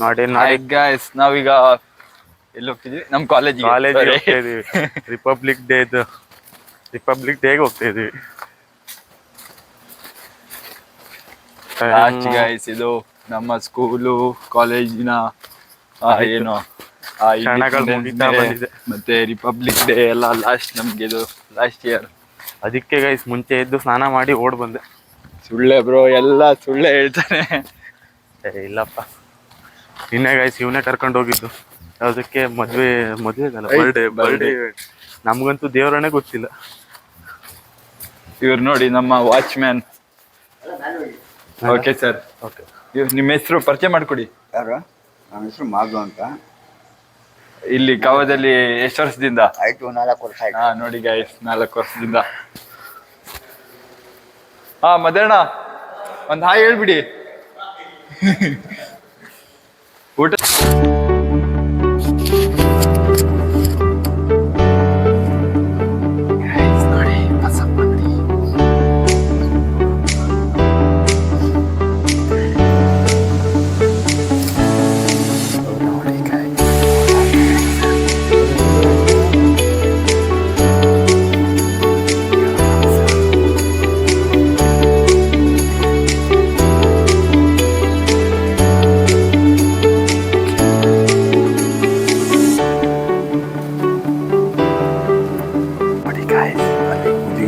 ನೋಡಿ ಗಾಯ್ಸ್ ನಾವೀಗ ಎಲ್ಲಿ ಹೋಗ್ತಿದ್ವಿ? ನಮ್ ಕಾಲೇಜಿಗೆ ಹೋಗ್ತಾ ಇದೀವಿ. ರಿಪಬ್ಲಿಕ್ ಡೇಗೆ ಹೋಗ್ತಾ ಇದೀವಿ. ಗಾಯ್ಸ್ ಇದು ನಮ್ಮ ಸ್ಕೂಲು ಕಾಲೇಜಿನ ಏನು ಮತ್ತೆ ರಿಪಬ್ಲಿಕ್ ಡೇ ಎಲ್ಲ ನಮ್ಗೆ ಇದು ಲಾಸ್ಟ್ ಇಯರ್. ಅದಕ್ಕೆ ಗೈಸ್ ಮುಂಚೆ ಎದ್ದು ಸ್ನಾನ ಮಾಡಿ ಓಡ್ ಬಂದೆ. ಸುಳ್ಳೆ ಬ್ರೋ, ಎಲ್ಲ ಸುಳ್ಳೆ ಹೇಳ್ತಾನೆ. ಇಲ್ಲಪ್ಪ, ನಿನ್ನೆ ಗೈಸ್ ಇವನೇ ಕರ್ಕೊಂಡು ಹೋಗಿದ್ದು ಅದಕ್ಕೆ ಮದ್ವೆ ಬರ್ಡೇ. ನಮ್ಗಂತೂ ದೇವರನ್ನೇ ಗೊತ್ತಿಲ್ಲ. ಇವ್ರು ನೋಡಿ ನಮ್ಮ ವಾಚ್ಮ್ಯಾನ್. Okay sir, okay. ನಿಮ್ಮ ಹೆಸರು ಪರಿಚಯ ಮಾಡ್ಕೊಡಿ. ಯಾರು? ನನ್ನ ಹೆಸರು ಮಾಧು ಅಂತ. ಇಲ್ಲಿ ಕಾವದಲ್ಲಿ ಎಷ್ಟು ವರ್ಷದಿಂದ? ಆಯ್ತು 4 ವರ್ಷ ಆಯ್ತು. ನೋಡಿ ಗೈಸ್, 4 ವರ್ಷದಿಂದ. ಮಧ್ಯಾಹ್ನ ಒಂದ್ ಹಾಯ್ ಹೇಳ್ಬಿಡಿ. ಊಟ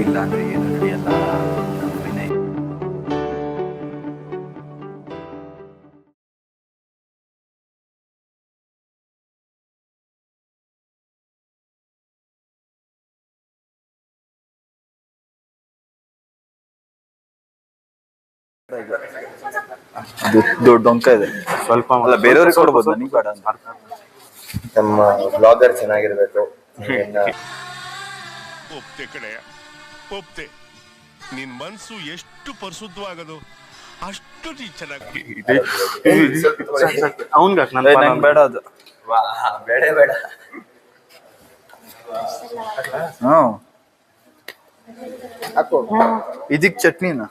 ಇಲ್ಲ ಅಂದ್ರೆ ಏನು ನಡೆಯಲ್ಲ. ದೊಡ್ಡ ಅಂಕ ಇದೆ. ಸ್ವಲ್ಪ ಅಲ್ಲ, ಬೇರೆಯವ್ರಿಗೆ ಕೊಡ್ಬೋದು, ನನಗೆ ಬೇಡ. ನಮ್ಮ ಬ್ಲಾಗರ್ ಚೆನ್ನಾಗಿರ್ಬೇಕು. ಒಪ್ತೆ ಕಡೆಯ ಒಪ್ತೆ. ನಿನ್ ಮನ್ಸು ಎಷ್ಟು ಪರಿಶುದ್ಧವಾಗದು ಅಷ್ಟು ನೀ ಚೆನ್ನಾಗಿ. ನಂಗೆ ಬೇಡ ಅದು. ಬೇಡ. ಇದಕ್ ಚಟ್ನಿನ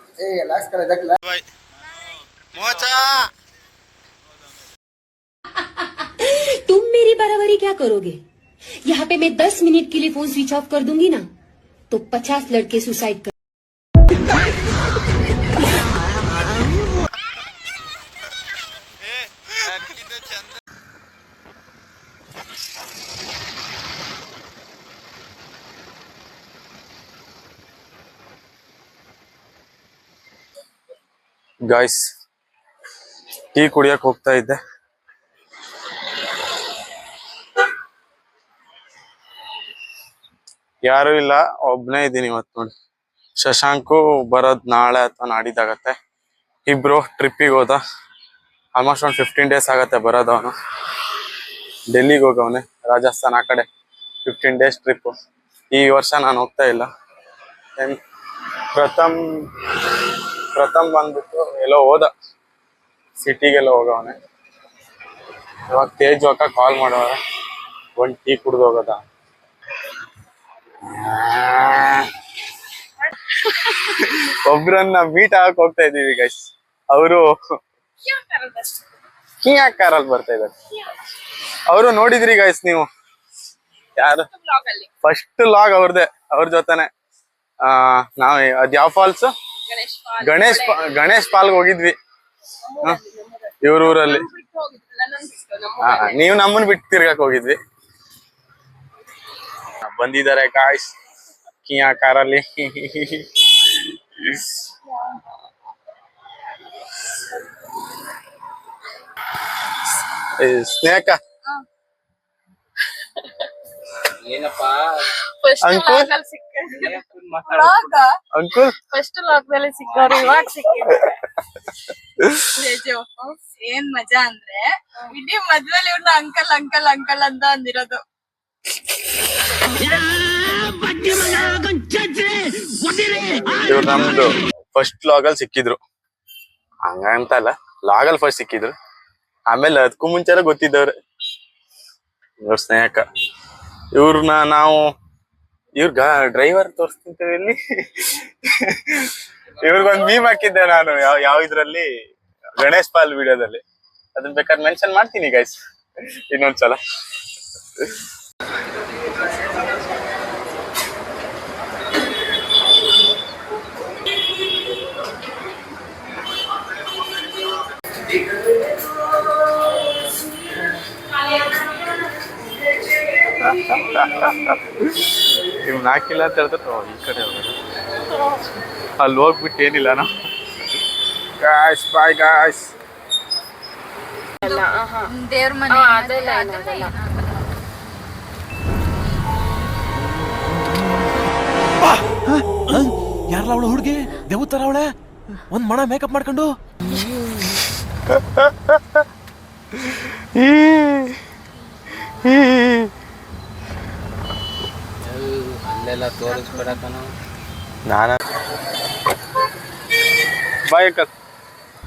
तुम मेरी बराबरी क्या करोगे? यहाँ पे मैं 10 मिनट के लिए फोन स्विच ऑफ कर दूंगी ना, तो 50 लड़के सुसाइड कर. ಗಾಯ್ಸ್, ಟೀ ಕುಡಿಯಕ್ ಹೋಗ್ತಾ ಇದ್ದೆ. ಯಾರು ಇಲ್ಲ, ಒಬ್ನೇ ಇದ್ದೀನಿ ಇವತ್ತು. ನೋಡಿ, ಶಶಾಂಕು ಬರೋದ್ ನಾಳೆ ಅಥವಾ ನಾಡಿದ್ದಾಗತ್ತೆ. ಇಬ್ರು ಟ್ರಿಪ್ಪಿಗೆ ಹೋದ. ಆಲ್ಮೋಸ್ಟ್ ಒಂದು 15 ಡೇಸ್ ಆಗತ್ತೆ ಬರೋದು. ಅವನು ಡೆಲ್ಲಿಗೆ ಹೋಗವನೆ, ರಾಜಸ್ಥಾನ್ ಆ ಕಡೆ. 15 ಡೇಸ್ ಟ್ರಿಪ್ಪು. ಈ ವರ್ಷ ನಾನು ಹೋಗ್ತಾ ಇಲ್ಲ. ಪ್ರಥಮ್ ಬಂದ್ಬಿಟ್ಟು ಎಲ್ಲೋ ಹೋದ, ಸಿಟಿಗೆಲ್ಲ ಹೋಗವನೆ. ಇವಾಗ ತೇಜ್ ಅಕ್ಕ ಕಾಲ್ ಮಾಡೋರೆ, ಒಂದ್ ಟೀ ಕುಡ್ದು ಹೋಗೋದ. ಒಬ್ರನ್ನ ಮೀಟ್ ಆಗಕ್ ಹೋಗ್ತಾ ಇದೀವಿ ಗೈಸ್. ಅವರು ಕಾರಲ್ಲಿ ಬರ್ತಾ ಇದ್ದಾರೆ. ಅವರು ನೋಡಿದ್ರಿ ಗೈಸ್ ನೀವು? ಯಾರು? ಫಸ್ಟ್ ಲಾಗ್ ಅವ್ರದೇ, ಅವ್ರ ಜೊತೆನೆ. ನಾವ್ ಅದ್ ಯಾವ ಫಾಲ್ಸ್? ಗಣೇಶ್ ಪಾಲ್ಗೆ ಹೋಗಿದ್ವಿ ಇವ್ರ ಊರಲ್ಲಿ. ನೀವು ನಮ್ಮನ್ ಬಿಟ್ಟು ತಿರ್ಗಕ್ ಹೋಗಿದ್ವಿ. ಬಂದಿದ್ದಾರೆ ಗಾಯ್ಸ್ ಕಿಯಾ ಕಾರಲ್ಲಿ. ಸ್ನೇಹಕ ಅಂಕುಲ್ ಫಸ್ಟ್ ಲಾಕ್ದಲ್ಲಿ ಸಿಕ್ಕವ್ರು, ಇವಾಗ ಸಿಕ್ಕಿದ್ರು. ಏನ್ ಮಜಾ ಅಂದ್ರೆ ಇಡೀ ಮದ್ವೆಲಿ ಇವ್ರನ್ನ ಅಂಕಲ್ ಅಂಕಲ್ ಅಂಕಲ್ ಅಂತ ಅಂದಿರೋದು. ಇವ್ರು ನಮ್ದು ಫಸ್ಟ್ ಲಾಗಲ್ ಸಿಕ್ಕಿದ್ರು. ಹಂಗಂತ ಅಲ್ಲ, ಲಾಗಲ್ ಫಸ್ಟ್ ಸಿಕ್ಕಿದ್ರು. ಆಮೇಲೆ ಅದಕ್ಕೂ ಮುಂಚೆ ಗೊತ್ತಿದ್ದವ್ರೆ ಇವ್ರ ಸ್ನೇಹಕ. ಇವ್ರನ್ನ ನಾವು ಡ್ರೈವರ್ ತೋರಿಸ್ತಿದ್ದೇವೆ ಇಲ್ಲಿ. ಇವ್ರಿಗೊಂದು ಮೀಮ್ ಹಾಕಿದ್ದೆ ನಾನು, ಯಾವ ಇದ್ರಲ್ಲಿ, ಗಣೇಶ್ ಪಾಲ್ ವಿಡಿಯೋದಲ್ಲಿ. ಅದನ್ನ ಬೇಕಾದ್ರೆ ಮೆನ್ಷನ್ ಮಾಡ್ತೀನಿ ಗೈಸ್ ಇನ್ನೊಂದ್ಸಲ. ಇವ್ನು ಹಾಕಿಲ್ಲ ಅಂತ ಹೇಳಿದ್ರೆ ಈ ಕಡೆ ಹೋಗೋದು, ಅಲ್ಲಿ ಹೋಗ್ಬಿಟ್ಟು ಏನಿಲ್ಲ ನಾವು. Guys bye guys. ದೇವ್ರ ಮನೆ ಯಾರಲ್ಲ ಅವಳು ಹುಡುಗಿ ದೇವತರ ಅವಳೆ ಒಂದ್ ಮಣ ಮೇಕಪ್ ಮಾಡ್ಕೊಂಡು ಅಲ್ಲೆಲ್ಲ ತೋರಿಸ್ಬಿಡಕನ ನಾನು ಬಾಯ್ ಅಕ್ಕ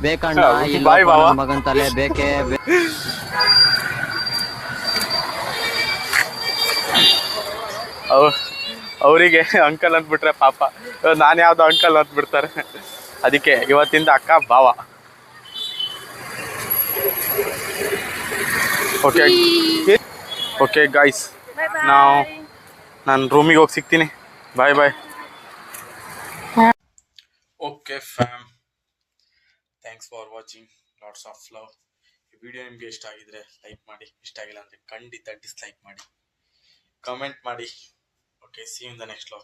ಬೇಕಣ್ಣ ಬಾಯ್ ಬಾವ ಮಗನ್ ತಲೆ ಬೇಕೇ ಅವರಿಗೆ ಅಂಕಲ್ ಅಂದ್ಬಿಟ್ರೆ ಪಾಪ, ನಾನು ಯಾವ್ದೋ ಅಂಕಲ್ ಅಂದ್ಬಿಡ್ತಾರೆ. ಅದಕ್ಕೆ ಇವತ್ತಿಂದ ಅಕ್ಕ ಭಾವ. ಓಕೆ ಓಕೆ ಗಾಯ್ಸ್, ನಾನು ರೂಮಿಗೆ ಹೋಗಿ ಸಿಗ್ತೀನಿ. Bye bye. Okay fam, thanks for watching. Lots of love. ಈ ವಿಡಿಯೋ ನಿಮಗೆ ಇಷ್ಟ ಆಗಿದ್ರೆ ಲೈಕ್ ಮಾಡಿ, ಇಷ್ಟ ಆಗಿಲ್ಲ ಅಂದರೆ ಖಂಡಿತ ಡಿಸ್ಲೈಕ್ ಮಾಡಿ, ಕಮೆಂಟ್ ಮಾಡಿ. Okay, see you in the next vlog.